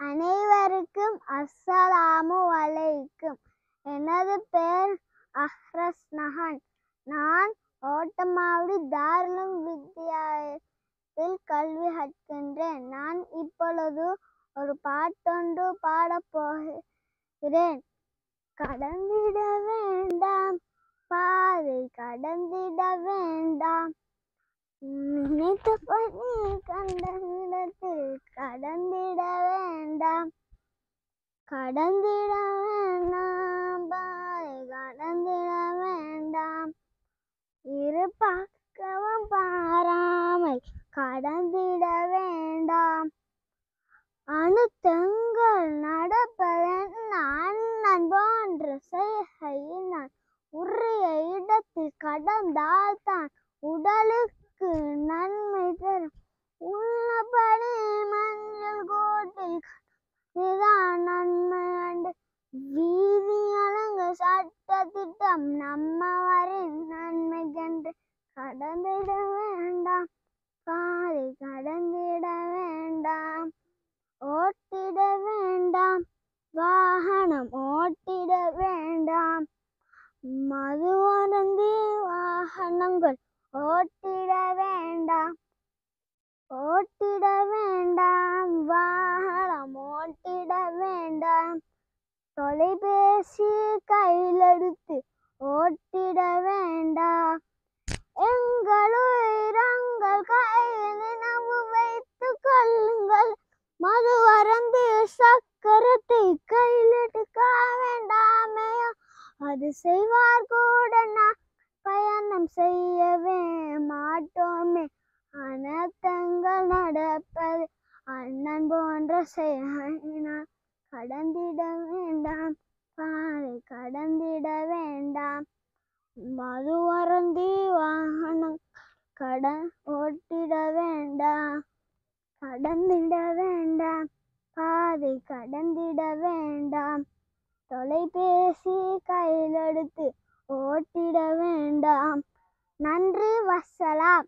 அனைவருக்கும் அஸ்ஸலாமு அலைக்கும். எனது பெயர் அஹ்ரஸ் நஹான். நான் ஓட்டமாவடி தாருல் வித்யாலயத்தில் கல்வி கற்கின்றேன். நான் இப்பொழுது ஒரு பாட்டொன்று பாடப் போகிறேன். கடந்திட வேண்டாம், பாதை கடந்திட வேண்டாம், நினைத்த பணி கண்ட இடத்தில் கடந்திட வேண்டாம், கடந்திட வேண்டாம், பாதை கடந்திட வேண்டாம், இரு பக்கமும் பாராமல் கடந்திட வேண்டாம், அணுத்தங்கள் நடப்பதென்ன அண்ணன் போன்ற செய்கையினால் உரிய இடத்தில் கடந்தால்தான் உடலுக்கு நன்மை தரும். உள்ளபடி மஞ்சள் கோட்டில் கடந்தான் நன்மை அண்டு. வீதி அலங்க சட்ட திட்டம் நம்மவரின் நன்மை கண்டு. கடந்திட வேண்டாம், பாதை கடந்திட வேண்டாம், ஓட்டிட வேண்டாம், வாகனம் ஓட்டிட வேண்டாம், மது அருந்தி வாகனங்கள் ஓட்டிட வேண்டாம், ஓட்டிட வேண்டாம், வாகனம் ஓட்டிட வேண்டாம், தொலைபேசி கையிலெடுத்து ஓட்டிட வேண்டாம், எங்கள் உயிரங்கள் கையில் நினைவு வைத்துக் கொள்ளுங்கள், மது அருந்தி சக்கரத்தை கையில் எடுக்க வேண்டாமையா, அது செய்வார் கூட நான் பயணம் செய்யவே மாட்டோமே, அனர்த்தங்கள் நடப்பது அண்ணன் போன்ற செய்யினால் கடந்திட வேண்டாம், பாதை கடந்திட வேண்டாம், மது அருந்தி வாகனம் ஓட்டிட வேண்டாம், கடந்திட வேண்டாம், பாதை கடந்திட வேண்டாம், தொலைபேசி கையில் எடுத்து ஓட்டிட வேண்டாம். நன்றி, வஸ்ஸலாம்.